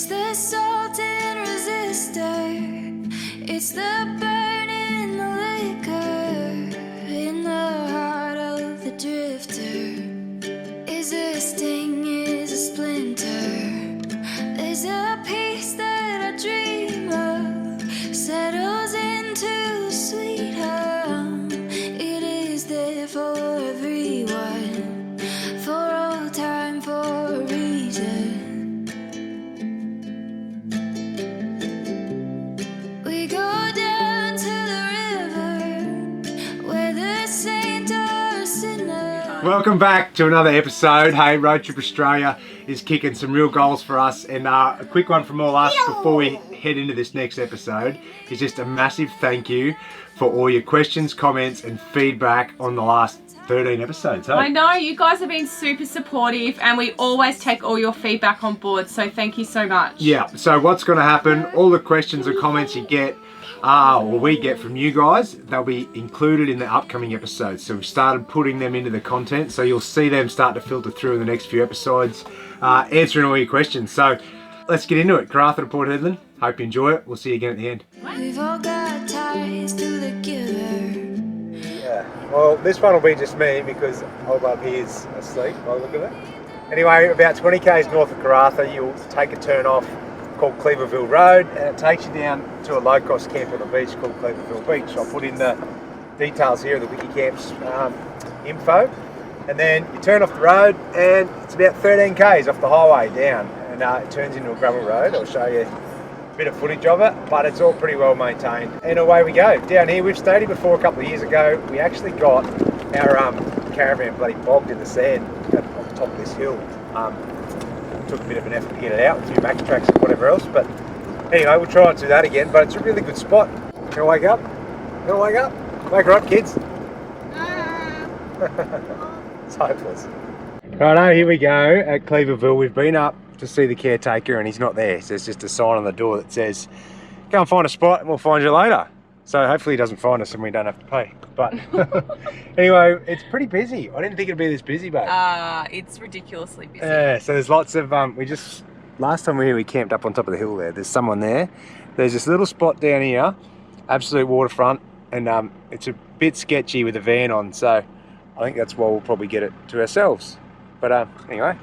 It's the salted resistor. It's the burn in the liquor. In the heart of the drifter is a sting, is a splinter. There's a piece that I dream of, settles into a sweet hum. It is there for everyone, for all time, for a reason. We go down to the river where the saint or sinner. Welcome back to another episode. Hey, Roadtrip Australia is kicking some real goals for us, and a quick one from all us before we head into this next episode is just a massive thank you for all your questions, comments and feedback on the last 13 episodes. Hey? I know, you guys have been super supportive and we always take all your feedback on board, so thank you so much. Yeah, so what's going to happen, all the questions and comments you get or we get from you guys, they'll be included in the upcoming episodes. So we've started putting them into the content, so you'll see them start to filter through in the next few episodes, answering all your questions. So let's get into it. Karratha Port Hedland, hope you enjoy it. We'll see you again at the end. We've all got ties to the giver. Yeah, well, this one will be just me because old up here's asleep. Oh, look at that. Anyway, about 20 k's north of Karratha, you'll take a turn off called Cleaverville Road, and it takes you down to a low-cost camp on the beach called Cleaverville Beach. I'll put in the details here of the Wikicamps info, and then you turn off the road, and it's about 13 k's off the highway down, and it turns into a gravel road. I'll show you a bit of footage of it, but it's all pretty well maintained. And away we go. Down here, we've stayed here before a couple of years ago. We actually got our caravan bloody bogged in the sand on the top of this hill. Took a bit of an effort to get it out with a few backtracks and whatever else, but anyway, we'll try and do that again. But it's a really good spot. Can I wake up? Can I wake up? Wake her up, kids. It's hopeless. Righto, here we go at Cleaverville. We've been up to see the caretaker and he's not there. So there's just a sign on the door that says, go and find a spot and we'll find you later. So hopefully he doesn't find us and we don't have to pay. But anyway, it's pretty busy. I didn't think it'd be this busy, babe. It's ridiculously busy. Yeah, so there's lots of, last time we were here, we camped up on top of the hill there. There's someone there. There's this little spot down here, absolute waterfront, and it's a bit sketchy with a van on, so I think that's why we'll probably get it to ourselves. But anyway,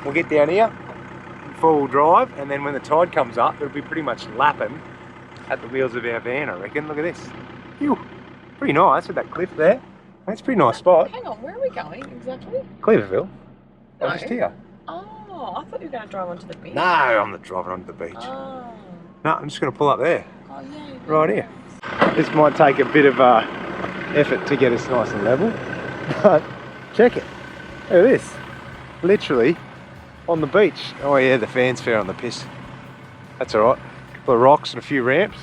we'll get down here, four-wheel drive, and then when the tide comes up, it'll be pretty much lapping at the wheels of our van, I reckon. Look at this. Phew. Pretty nice with that cliff there. That's a pretty nice spot. Hang on, where are we going exactly? Cleaverville. No. I'm just here. Oh, I thought you were going to drive onto the beach. No, I'm not driving onto the beach. Oh. No, I'm just going to pull up there. Oh, yeah. Right here. This might take a bit of effort to get us nice and level, but check it. Look at this. Literally on the beach. Oh yeah, the fan's fair on the piss. That's alright. A couple of rocks and a few ramps.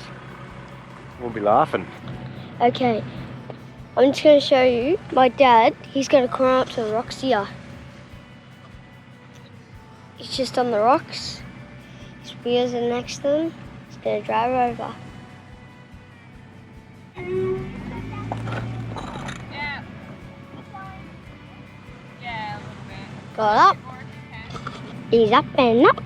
We'll be laughing. Okay, I'm just going to show you. My dad, he's going to climb up to the rocks here. He's just on the rocks. His wheels are next to him. He's going to drive over. Yeah. Yeah, a little bit. Got up. He's up and up.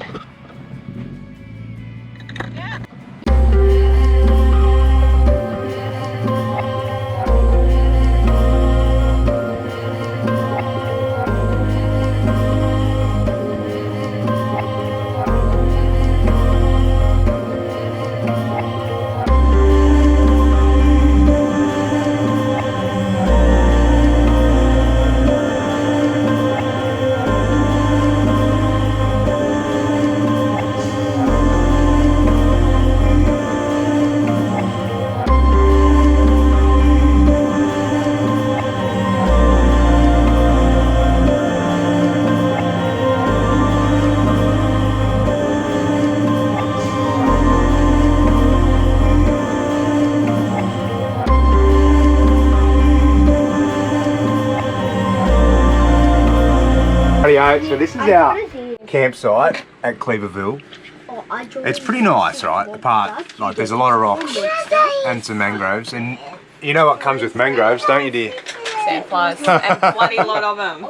So this is our campsite at Cleaverville. It's pretty nice, right? Apart, like there's a lot of rocks and some mangroves, and you know what comes with mangroves, don't you, dear? Sandflies, and bloody lot of them.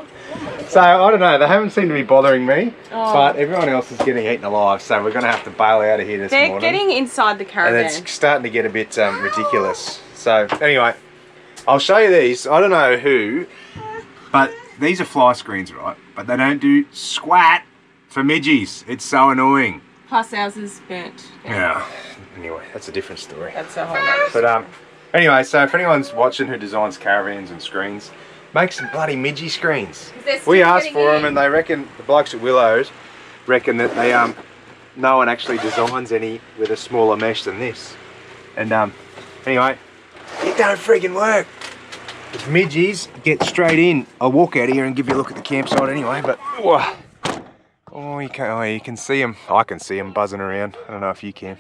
So I don't know, they haven't seemed to be bothering me, but everyone else is getting eaten alive, so we're going to have to bail out of here this morning. They're getting inside the caravan. And it's starting to get a bit ridiculous. So anyway, I'll show you these. I don't know who, but these are fly screens, right? But they don't do squat for midgies. It's so annoying. Plus ours is burnt. Yeah. Anyway, that's a different story. That's a whole other story. But anyway, so if anyone's watching who designs caravans and screens, make some bloody midgie screens. We asked for them, and they reckon, the blokes at Willows reckon that they no one actually designs any with a smaller mesh than this. And anyway, it don't freaking work. If midgies get straight in, I'll walk out here and give you a look at the campsite anyway. But oh, you can see them. I can see them buzzing around. I don't know if you can.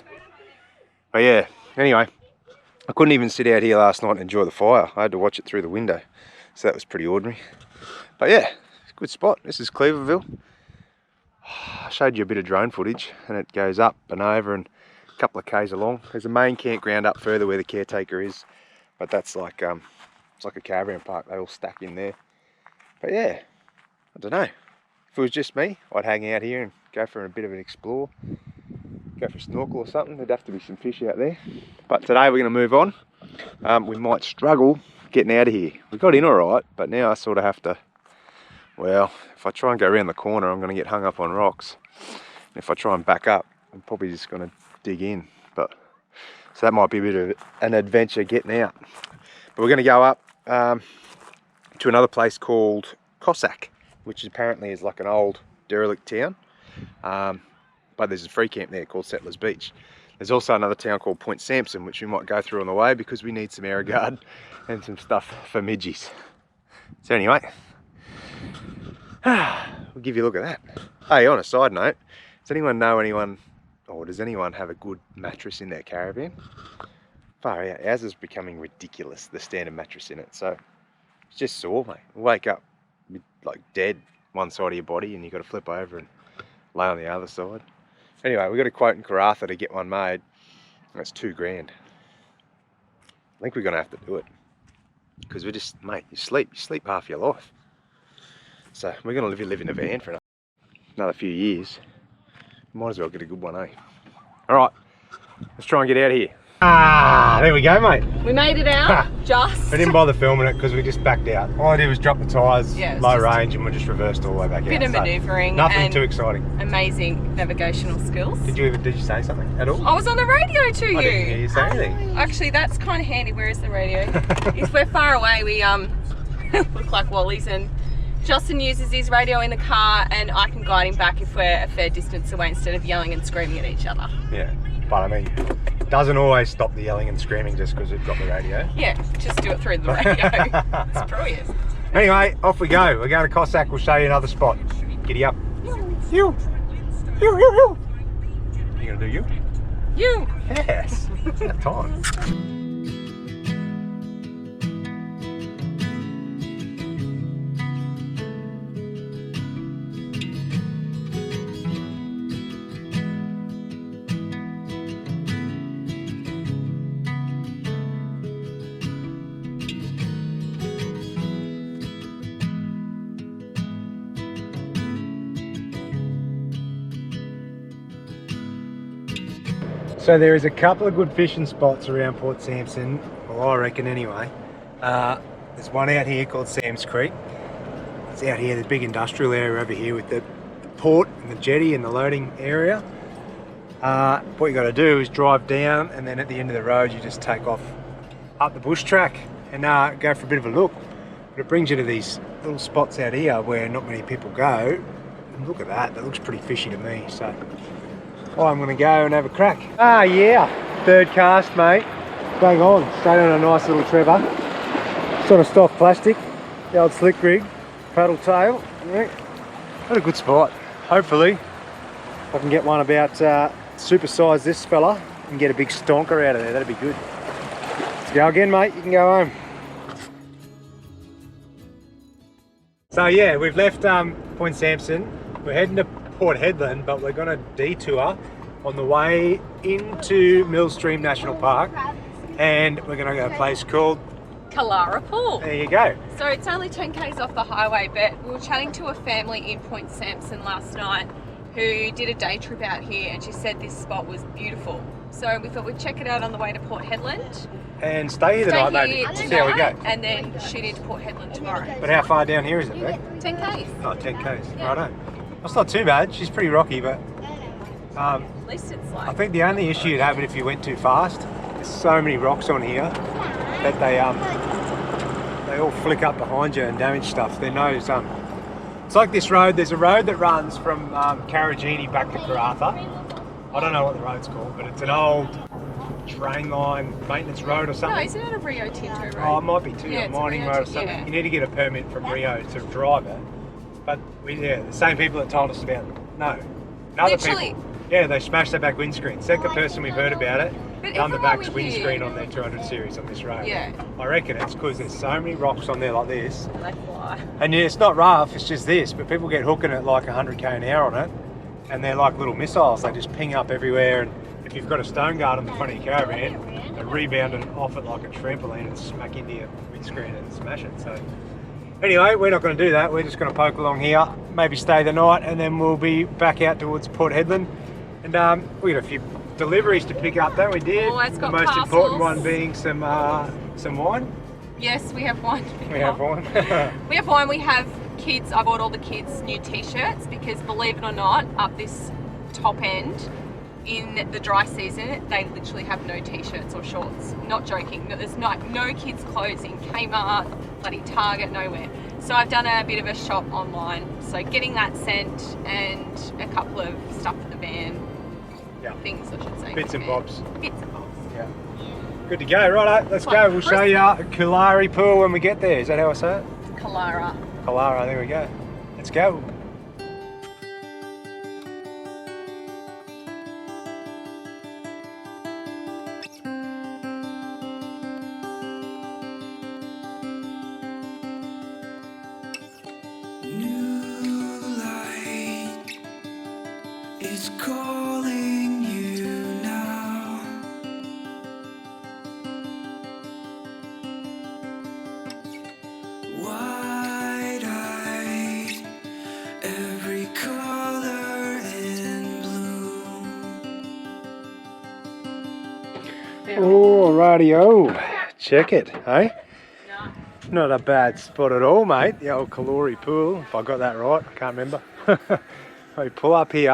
But yeah, anyway, I couldn't even sit out here last night and enjoy the fire. I had to watch it through the window. So that was pretty ordinary. But yeah, it's a good spot. This is Cleaverville. I showed you a bit of drone footage, and it goes up and over and a couple of k's along. There's a main campground up further where the caretaker is, but that's like it's like a caravan park. They all stack in there. But yeah, I don't know. If it was just me, I'd hang out here and go for a bit of an explore. Go for a snorkel or something. There'd have to be some fish out there. But today we're going to move on. We might struggle getting out of here. We got in alright, but now I sort of have to, well, if I try and go around the corner, I'm going to get hung up on rocks. And if I try and back up, I'm probably just going to dig in. But so that might be a bit of an adventure getting out. But we're going to go up to another place called Cossack, which apparently is like an old derelict town. But there's a free camp there called Settlers Beach. There's also another town called Point Sampson, which we might go through on the way because we need some air guard and some stuff for midgies. So anyway, we'll give you a look at that. Hey, on a side note, does anyone know anyone, or does anyone have a good mattress in their caravan? Far out, ours is becoming ridiculous, the standard mattress in it. So it's just sore, mate. You wake up with, like dead one side of your body and you've got to flip over and lay on the other side. Anyway, we got a quote in Karratha to get one made. That's $2,000. I think we're gonna have to do it because we're just, mate, you sleep half your life. So we're gonna live in a van for another few years. Might as well get a good one, eh? All right, let's try and get out of here. Ah, there we go, mate. We made it out, just. We didn't bother filming it because we just backed out. All I did was drop the tyres, low range, and we just reversed all the way back out. Bit of manoeuvring. Nothing too exciting. Amazing navigational skills. Did you say something at all? I was on the radio to you. I didn't hear you say anything. Actually, that's kind of handy. Where is the radio? If we're far away, we look like Wallies, and Justin uses his radio in the car, and I can guide him back if we're a fair distance away instead of yelling and screaming at each other. Yeah, but I mean, it doesn't always stop the yelling and screaming just because we've got the radio. Yeah, just do it through the radio. It's brilliant. Anyway, off we go. We're going to Cossack. We'll show you another spot. Giddy up. You. You gonna do you? You. Yes. That time. So there is a couple of good fishing spots around Port Sampson, well I reckon anyway. There's one out here called Sam's Creek. It's out here, the big industrial area over here with the port and the jetty and the loading area. What you got to do is drive down, and then at the end of the road you just take off up the bush track and go for a bit of a look. But it brings you to these little spots out here where not many people go. And look at that, that looks pretty fishy to me. So I'm going to go and have a crack. Ah yeah, third cast mate. Bang on, straight on a nice little Trevor. Sort of soft plastic, the old slick rig, paddle tail. Yeah. What a good spot. Hopefully I can get one about supersize this fella and get a big stonker out of there, that'd be good. Let's go again mate, you can go home. So yeah, we've left Point Sampson. We're heading to Port Hedland, but we're going to detour on the way into Millstream National Park, and we're going to go to a place called Kialrah Pool. There you go. So it's only 10 k's off the highway, but we were chatting to a family in Point Sampson last night who did a day trip out here, and she said this spot was beautiful. So we thought we'd check it out on the way to Port Hedland. And stay here tonight, maybe. See how we go. And then shoot into Port Hedland tomorrow. But how far down here is it, Beck? 10 k's. Oh, 10 k's. Yeah. Righto. That's not too bad. She's pretty rocky, but At least it's like... I think the only issue you'd have it if you went too fast. There's so many rocks on here that they all flick up behind you and damage stuff. They're no it's like this road. There's a road that runs from Caravan back to Karratha. I don't know what the road's called, but it's an old train line maintenance road or something. No, isn't it a Rio Tinto road? Oh, it might be too. Yeah, A it's a mining Rio road or Tinto, something. yeah. You need to get a permit from Rio to drive it. But the same people that told us about it. No, another Literally. people. Yeah, they smashed their back windscreen. Second person we've heard about it. But Done the everyone back we windscreen hear- on their 200 series on this road. Yeah. I reckon it's because there's so many rocks on there like this. They fly. And yeah, it's not rough, it's just this, but people get hooking at like 100 k an hour on it, and they're like little missiles. They just ping up everywhere, and if you've got a stone guard on the front of your Caravan, they rebound it off it like a trampoline and smack into your windscreen and smash it. So anyway, we're not going to do that. We're just going to poke along here, maybe stay the night, and then we'll be back out towards Port Hedland. And we got a few deliveries to pick up, don't we, dear? Always got the most parcels. important one being some wine. Yes, we have wine. We have wine. We have wine. We have kids. I bought all the kids new t-shirts because, believe it or not, up this top end in the dry season, they literally have no t-shirts or shorts. Not joking. There's no kids' clothes in Kmart, bloody Target, nowhere. So I've done a bit of a shop online. So getting that sent and a couple of stuff for the van. Yeah. Things, I should say. Bits and bobs. Bits and bobs. Yeah. Good to go. Righto, let's go. We'll show you Kialrah Pool when we get there. Is that how I say it? Kialrah. Kialrah, there we go. Let's go. New light is calling you now. Wide-eyed, every color in bloom. Alrighty-o. Check it, eh? Not a bad spot at all, mate. The old Kialrah Pool, if I got that right. I can't remember. We pull up here,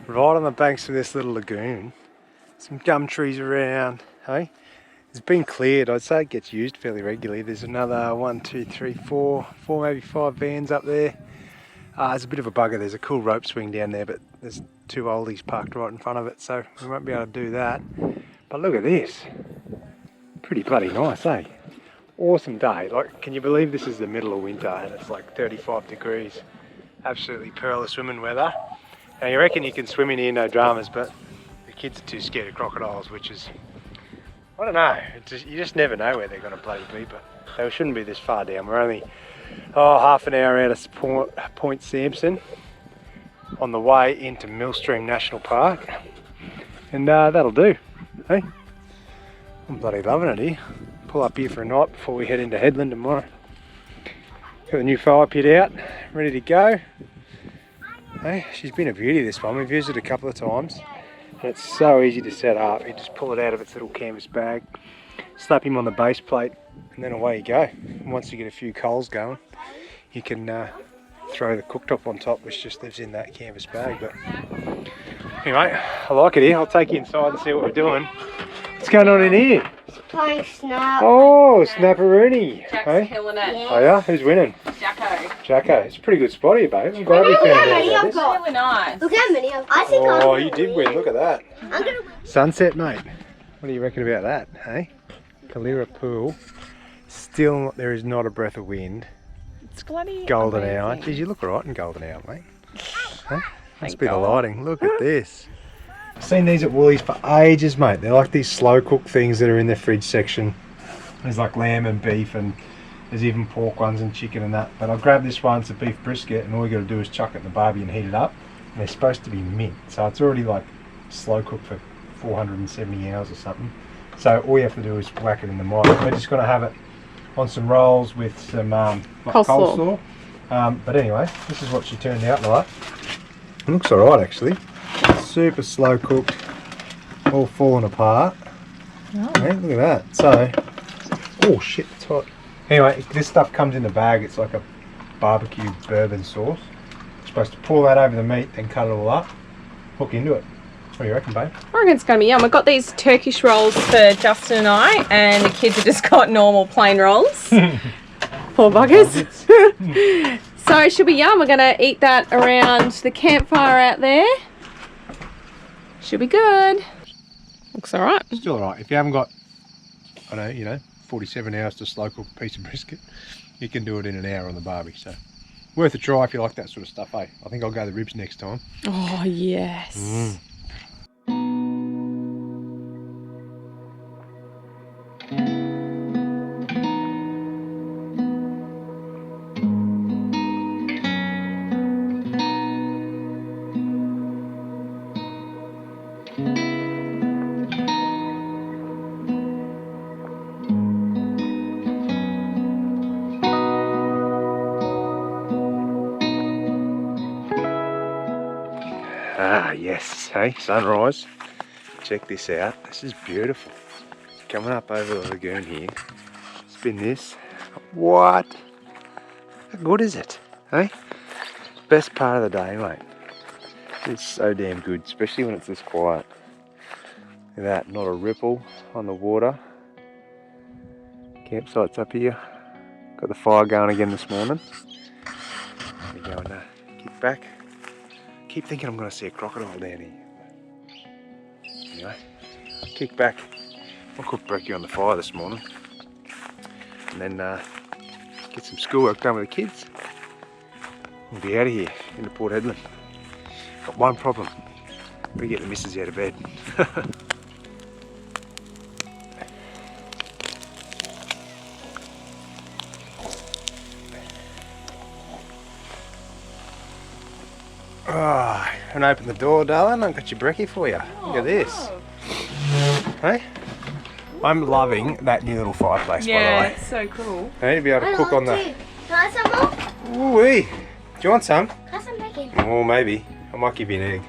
right on the banks of this little lagoon. Some gum trees around, hey? It's been cleared. I'd say it gets used fairly regularly. There's another 1, 2, 3, 4, maybe 5 vans up there. There's a bit of a bugger. There's a cool rope swing down there, but there's 2 oldies parked right in front of it, so we won't be able to do that. But look at this. Pretty bloody nice, eh? Awesome day. Like, can you believe this is the middle of winter and it's like 35 degrees? Absolutely pearl of swimming weather. Now you reckon you can swim in here, no dramas, but the kids are too scared of crocodiles, which is, I don't know, you just never know where they're going to bloody be, but they shouldn't be this far down. We're only half an hour out of Point Sampson on the way into Millstream National Park, and that'll do, hey? I'm bloody loving it here. Pull up here for a night before we head into Hedland tomorrow. Got the new fire pit out, ready to go. Hey, she's been a beauty, this one. We've used it a couple of times. And it's so easy to set up. You just pull it out of its little canvas bag, slap him on the base plate, and then away you go. And once you get a few coals going, you can throw the cooktop on top, which just lives in that canvas bag. But anyway, I like it here. I'll take you inside and see what we're doing. What's going on in here? Playing snap. Oh, Snapperoonie. Jack's Hey? killing it. Oh yeah? Who's winning? Jacko. Jacko. It's a pretty good spot here, babe. I'm glad we found out about this. Really nice. Look how many I've got. I think Oh, you did win. Look at that. I'm gonna win. Sunset, mate. What do you reckon about that, hey? Kialrah Pool. Still, there is not a breath of wind. It's bloody Golden amazing. hour. Geez, you look alright in golden hour, mate. Huh? Must Thank be the God. lighting. Look at this. I've seen these at Woolies for ages, mate. They're like these slow cooked things that are in the fridge section. There's like lamb and beef, and there's even pork ones and chicken and that. But I grabbed this one, it's a beef brisket, and all you got to do is chuck it in the barbie and heat it up. And they're supposed to be mint, so it's already like slow cooked for 470 hours or something. So all you have to do is whack it in the microwave. We're just going to have it on some rolls with some like Coleslaw. But anyway, this is what she turned out like. It looks alright actually. Super slow cooked, all falling apart. Oh. Hey, look at that. So, oh shit, it's hot. Anyway, this stuff comes in the bag. It's like a barbecue bourbon sauce. You're supposed to pour that over the meat, then cut it all up, hook into it. What do you reckon, babe? I reckon it's going to be yum. We've got these Turkish rolls for Justin and I, and the kids have just got normal plain rolls. Poor buggers. So it should be yum. We're going to eat that around the campfire out there. Should be good. Looks alright. Still alright. If you haven't got, I don't know, you know, 47 hours to slow cook a piece of brisket, you can do it in an hour on the barbie. So worth a try if you like that sort of stuff, eh? I think I'll go the ribs next time. Oh, yes. Ah, yes. Hey, sunrise. Check this out. This is beautiful. Coming up over the lagoon here. Spin this. What? How good is it? Hey? Best part of the day, mate. It's so damn good, especially when it's this quiet. Look at that, not a ripple on the water. Campsite's up here. Got the fire going again this morning. We're going to kick back. Keep thinking I'm going to see a crocodile down here. Anyway, kick back. I'll cook brekkie on the fire this morning. And then get some schoolwork done with the kids. We'll be out of here into Port Hedland. Got one problem. We get the missus out of bed. Oh, and open the door, darling. I've got your brekkie for you. Look at this. Hey? I'm loving that new little fireplace, by the Yeah, way. it's so cool. I need to be able to cook on the... Can I have some more? Ooh-wee. Do you want some? Can I have some bacon? Oh, maybe. I might give you an egg,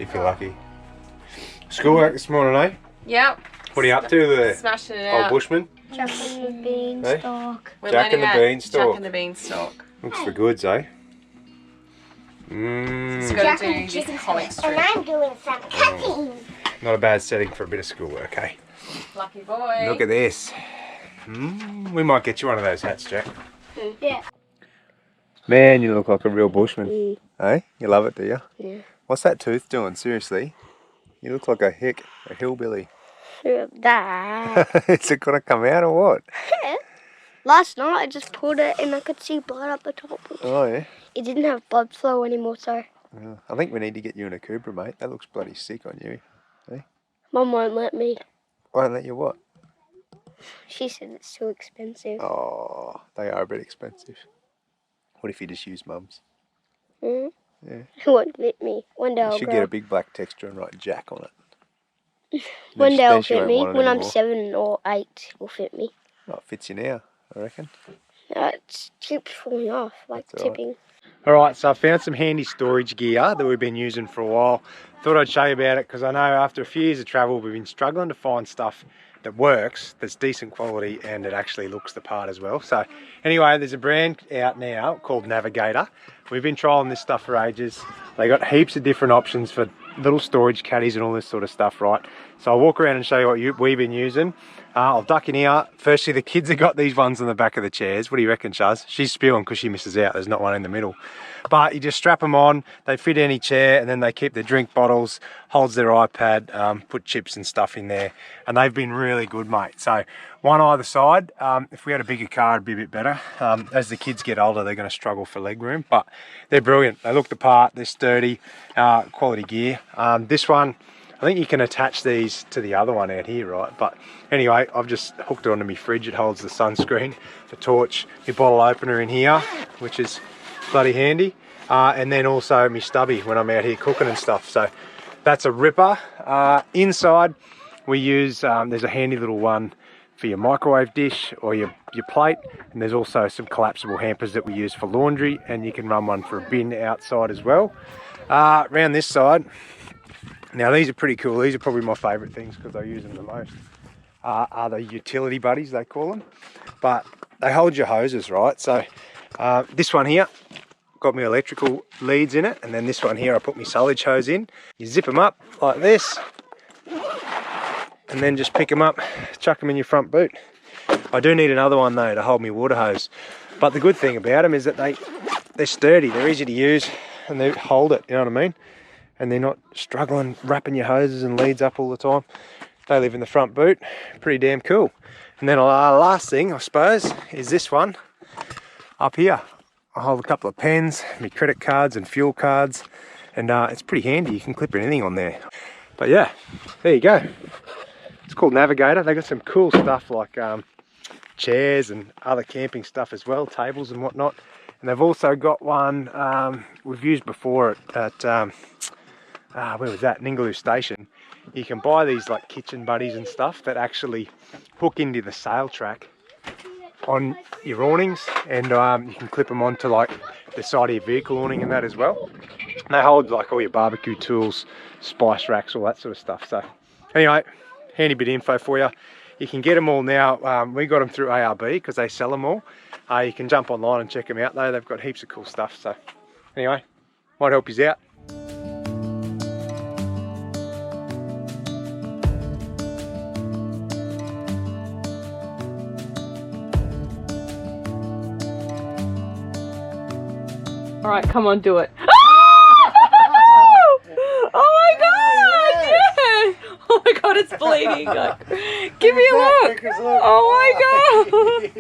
if you're lucky. Schoolwork this morning, eh? Yep. What are you up to there, Smashing it old out. bushman? Jack and the beanstalk. We're Jack and learning the about beanstalk. Jack and the beanstalk. Looks for goods, eh? It's Mmm. got Jack to and do chicken this comic And strip. I'm doing some cooking. Not a bad setting for a bit of schoolwork, eh? Lucky boy. Look at this. We might get you one of those hats, Jack. Yeah. Man, you look like a real bushman. Eh? You love it, do you? Yeah. What's that tooth doing? Seriously? You look like a hillbilly. That. Is it gonna come out or what? Last night I just pulled it and I could see blood up the top. Oh yeah. It didn't have blood flow anymore, so I think we need to get you in a Cobra, mate. That looks bloody sick on you. Mum won't let me. Won't let you what? She said it's too expensive. Oh, they are a bit expensive. What if you just use Mum's? Mm. Yeah. It won't fit me. One day You I'll should grow. get a big black texture and write Jack on it. One day Then it'll she fit won't me. want it When I'm anymore. 7 or 8, it'll fit me. Oh, it fits you now, I reckon. It keeps falling off, like That's all right. tipping. Alright, so I found some handy storage gear that we've been using for a while. Thought I'd show you about it because I know after a few years of travel we've been struggling to find stuff that works, that's decent quality, and it actually looks the part as well. So anyway, there's a brand out now called Navigator. We've been trialing this stuff for ages. They got heaps of different options for little storage caddies and all this sort of stuff, right? So I'll walk around and show you what we've been using. I'll duck in here. Firstly, the kids have got these ones on the back of the chairs. What do you reckon, Chaz? She's spewing because she misses out. There's not one in the middle. But you just strap them on. They fit any chair, and then they keep their drink bottles, holds their iPad, put chips and stuff in there. And they've been really good, mate. So one either side. If we had a bigger car, it'd be a bit better. As the kids get older, they're going to struggle for leg room. But they're brilliant. They look the part. They're sturdy, quality gear. This one, I think you can attach these to the other one out here, right? But anyway, I've just hooked it onto my fridge. It holds the sunscreen, the torch, your bottle opener in here, which is bloody handy. And then also my stubby when I'm out here cooking and stuff. So that's a ripper. Inside we use, there's a handy little one for your microwave dish or your plate, and there's also some collapsible hampers that we use for laundry, and you can run one for a bin outside as well. Around this side, now these are pretty cool. These are probably my favourite things because I use them the most. Are the utility buddies, they call them, but they hold your hoses, right? So this one here got my electrical leads in it, and then this one here I put my silage hose in. You zip them up like this, and then just pick them up, chuck them in your front boot. I do need another one though to hold my water hose, but the good thing about them is that they're sturdy, they're easy to use, and they hold it, you know what I mean? And they're not struggling wrapping your hoses and leads up all the time. They live in the front boot, pretty damn cool. And then last thing, I suppose, is this one up here. I hold a couple of pens, my credit cards and fuel cards, and it's pretty handy. You can clip anything on there. But yeah, there you go. It's called Navigator. They got some cool stuff like chairs and other camping stuff as well, tables and whatnot. And they've also got one we've used before at where was that? Ningaloo Station. You can buy these like kitchen buddies and stuff that actually hook into the sail track on your awnings, and you can clip them onto like the side of your vehicle awning and that as well. And they hold like all your barbecue tools, spice racks, all that sort of stuff. So anyway, handy bit of info for you. You can get them all now. We got them through ARB because they sell them all. You can jump online and check them out though. They've got heaps of cool stuff. So anyway, might help you out. All right, come on, do it. Oh my god! Yeah! Oh my god, it's bleeding. Like, give me a look. Oh my god!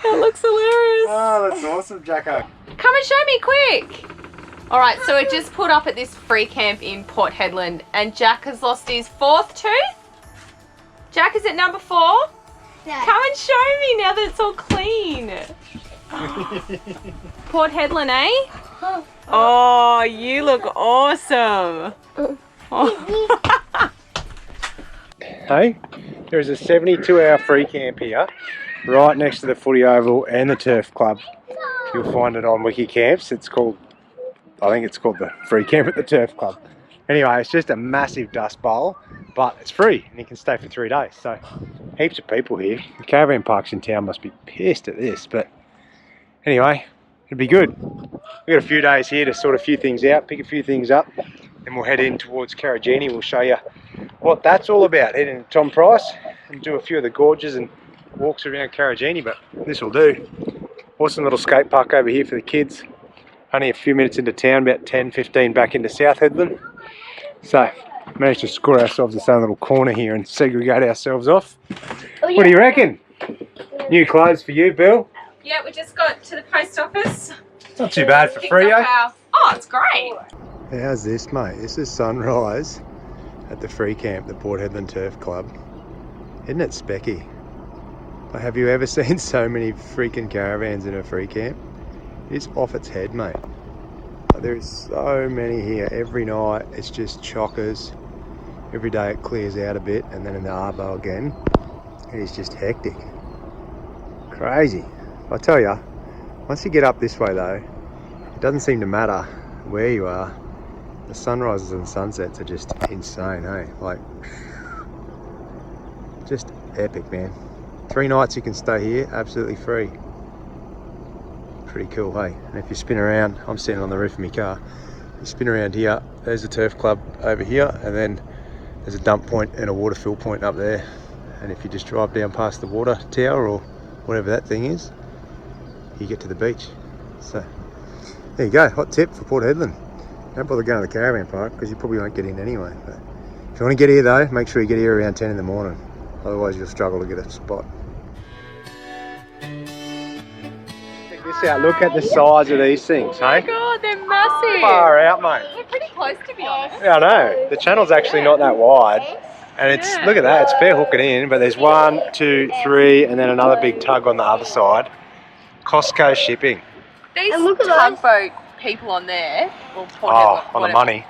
That looks hilarious. Oh, that's awesome, Jacko. Come and show me quick. All right, so we're just pulled up at this free camp in Port Hedland, and Jack has lost his 4th tooth. Jack, is it number 4? Yeah. Come and show me now that it's all clean. Port Hedland, eh? Oh, you look awesome. Oh. Hey, there is a 72-hour free camp here, right next to the footy oval and the turf club. You'll find it on Wiki Camps. It's called, I think it's called the free camp at the turf club. Anyway, it's just a massive dust bowl, but it's free and you can stay for 3 days. So heaps of people here. The caravan parks in town must be pissed at this, but anyway, it'll be good. We've got a few days here to sort a few things out, pick a few things up, then we'll head in towards Karratha. We'll show you what that's all about. Head into Tom Price and do a few of the gorges and walks around Karratha, but this will do. Awesome little skate park over here for the kids. Only a few minutes into town, about 10-15 back into South Hedland. So, managed to score ourselves this own little corner here and segregate ourselves off. Oh, yeah. What do you reckon? New clothes for you, Bill? Yeah, we just got to the post office. It's not too bad for free, eh? Oh, it's great. How's this, mate? This is sunrise at the free camp, the Port Hedland Turf Club. Isn't it specky? Like, have you ever seen so many freaking caravans in a free camp? It's off its head, mate. Like, there is so many here. Every night it's just chockers. Every day it clears out a bit, and then in the arvo again. It is just hectic. Crazy. I tell ya, once you get up this way though, it doesn't seem to matter where you are. The sunrises and sunsets are just insane, hey? Like, just epic, man. 3 nights you can stay here, absolutely free. Pretty cool, hey? And if you spin around, I'm standing on the roof of my car. You spin around here, there's a turf club over here, and then there's a dump point and a water fill point up there. And if you just drive down past the water tower or whatever that thing is, you get to the beach. So there you go, hot tip for Port Hedland. Don't bother going to the caravan park because you probably won't get in anyway. But if you want to get here though, make sure you get here around 10 in the morning. Otherwise you'll struggle to get a spot. Check this out, look at the size of these things, hey? Oh my god, they're massive. Far out, mate. They're pretty close to be honest. Yeah, I know. The channel's actually not that wide. And it's, look at that, it's fair hooking in, but there's 1, 2, 3, and then another big tug on the other side. Costco shipping. These tugboat people on there, well, on the money.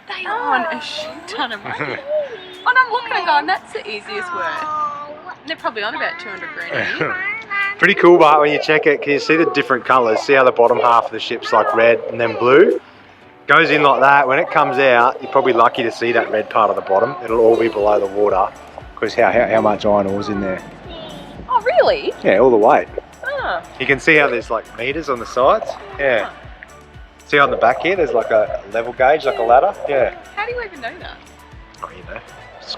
They are on a shit ton of money. And I'm looking and going, that's the easiest work. They're probably on about 200 grand a year. Pretty cool, but when you check it, can you see the different colours? See how the bottom half of the ship's like red and then blue? Goes in like that. When it comes out, you're probably lucky to see that red part of the bottom. It'll all be below the water because how much iron ore's in there. Oh, really? Yeah, all the way. Ah. You can see how there's like meters on the sides. Yeah. See on the back here, there's like a level gauge, like a ladder. Yeah. How do you even know that? Oh, you know, it's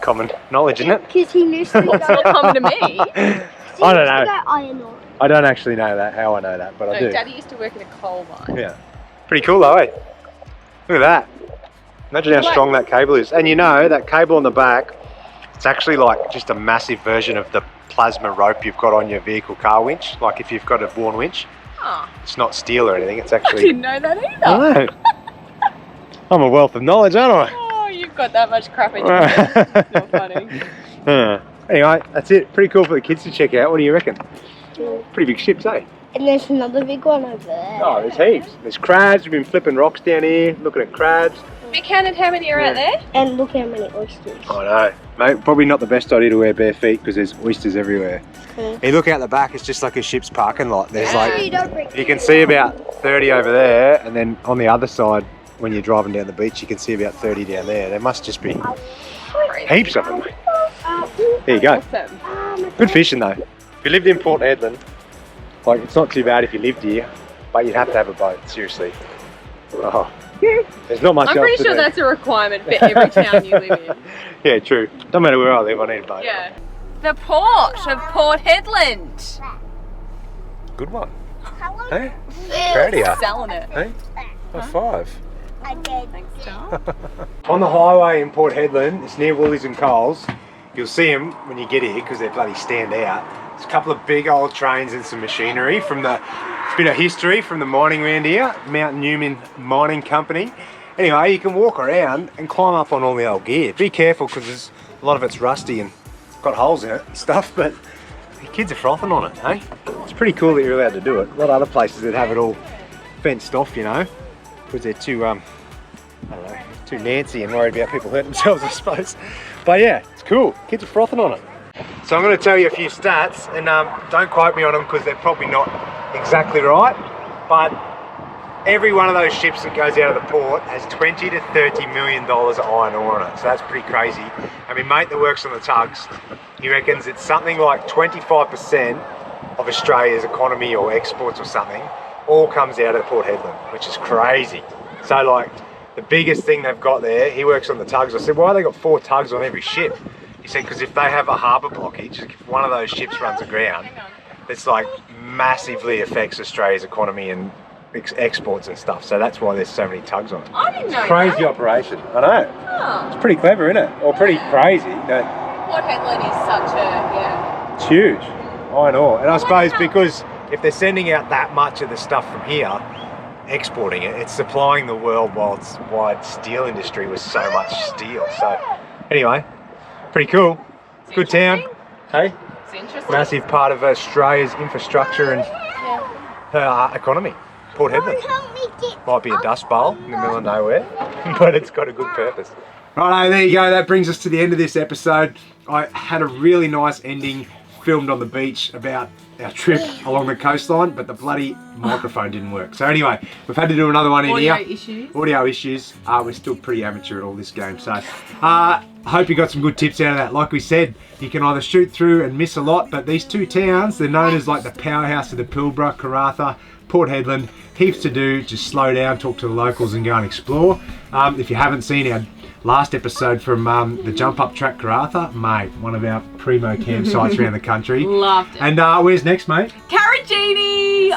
common knowledge, isn't it? Because he used to go. It's not common to me. I don't know. Iron ore. I don't actually know how I know that, but I No, do. Daddy used to work in a coal mine. Yeah. Pretty cool though, eh? Look at that. Imagine how strong that cable is. And you know, that cable on the back, it's actually like just a massive version of the plasma rope you've got on your vehicle car winch. Like if you've got a worn winch. Oh, It's not steel or anything, it's I actually... didn't know that either. I know. I'm a wealth of knowledge, aren't I? Oh, you've got that much crap in your head. It's not funny. Anyway, that's it. Pretty cool for the kids to check out. What do you reckon? Pretty big ships, eh? And there's another big one over there. Oh, there's heaps. There's crabs. We've been flipping rocks down here, looking at crabs. We counted how many are out there? And look how many oysters. I know. Mate, probably not the best idea to wear bare feet because there's oysters everywhere. You look out the back, it's just like a ship's parking lot. There's you can see about 30 over there, and then on the other side, when you're driving down the beach, you can see about 30 down there. There must just be heaps of them, mate. There you go. Awesome. Good fishing though. If you lived in Port Hedland, like it's not too bad if you lived here, but you'd have to have a boat, seriously. Oh, there's not much I'm else pretty to sure do. that's a requirement for every town you live in. Yeah, true. Don't matter where I live, I need a boat. Yeah. The port of Port Hedland. Good one. Hey? Proud of ya. Selling it. Hey? High five. I did. Thanks, John. On the highway in Port Hedland, it's near Woolies and Coles. You'll see them when you get here because they bloody stand out. There's a couple of big old trains and some machinery from the, it's a bit of history from the mining around here, Mount Newman Mining Company. Anyway, you can walk around and climb up on all the old gear. Be careful because a lot of it's rusty and got holes in it and stuff, but the kids are frothing on it, hey? It's pretty cool that you're allowed to do it. A lot of other places that have it all fenced off, you know, because they're too, I don't know, too Nancy and worried about people hurting themselves, I suppose. But yeah, it's cool. Kids are frothing on it. So I'm going to tell you a few stats, and don't quote me on them because they're probably not exactly right, but every one of those ships that goes out of the port has $20 to $30 million of iron ore on it, so that's pretty crazy. I mean, mate that works on the tugs, he reckons it's something like 25% of Australia's economy or exports or something all comes out of Port Hedland, which is crazy. So like, the biggest thing they've got there, he works on the tugs. I said, why have they got 4 tugs on every ship? He said, because if they have a harbour blockage, if one of those ships runs aground, it's like massively affects Australia's economy and exports and stuff. So that's why there's so many tugs on it. I didn't know Crazy that. operation. I know. Oh. It's pretty clever, isn't it? Or pretty crazy. That Port Hedland is such a, yeah. it's huge. Iron ore. And I suppose because if they're sending out that much of the stuff from here, exporting it, it's supplying the worldwide steel industry with so much steel. So anyway, pretty cool. Good town. Hey? It's interesting. Massive part of Australia's infrastructure and Yeah. economy. Port Hedland. Might be a dust bowl in the middle of nowhere, but it's got a good purpose. Righto, there you go. That brings us to the end of this episode. I had a really nice ending filmed on the beach about our trip along the coastline, but the bloody microphone didn't work. So anyway, we've had to do another one in here. Audio issues. We're still pretty amateur at all this game. So I hope you got some good tips out of that. Like we said, you can either shoot through and miss a lot, but these 2 towns, they're known as like the Powerhouse of the Pilbara, Karratha, Port Hedland. Heaps to do. Just slow down, talk to the locals and go and explore. If you haven't seen our last episode from the Jump Up Track Karratha, mate, one of our primo campsites around the country. Loved it. And where's next, mate? Karratha!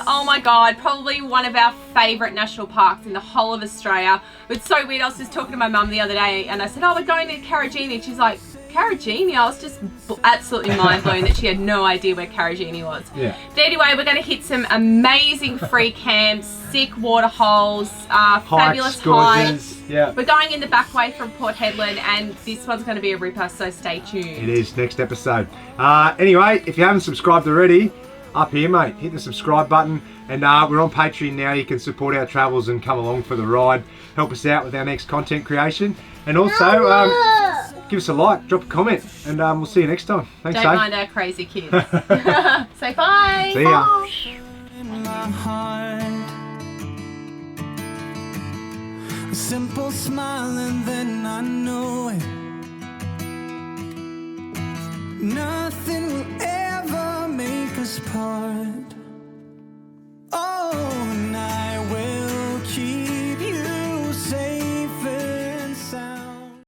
Oh my god, probably one of our favourite national parks in the whole of Australia. It's so weird, I was just talking to my mum the other day and I said, oh, we're going to Karratha, and she's like, Karratha? I was just absolutely mind blown that she had no idea where Karratha was. Yeah. But anyway, we're going to hit some amazing free camps, sick water holes, fabulous hikes. Yeah. We're going in the back way from Port Hedland, and this one's going to be a ripper, so stay tuned. It is, next episode. Anyway, if you haven't subscribed already, up here, mate, hit the subscribe button. And we're on Patreon now. You can support our travels and come along for the ride. Help us out with our next content creation. And also, give us a like, drop a comment, and we'll see you next time. Thanks, Don't mind our crazy kids. Say bye. See ya. In my heart, a simple smile and then I know it. Nothing will ever make us part.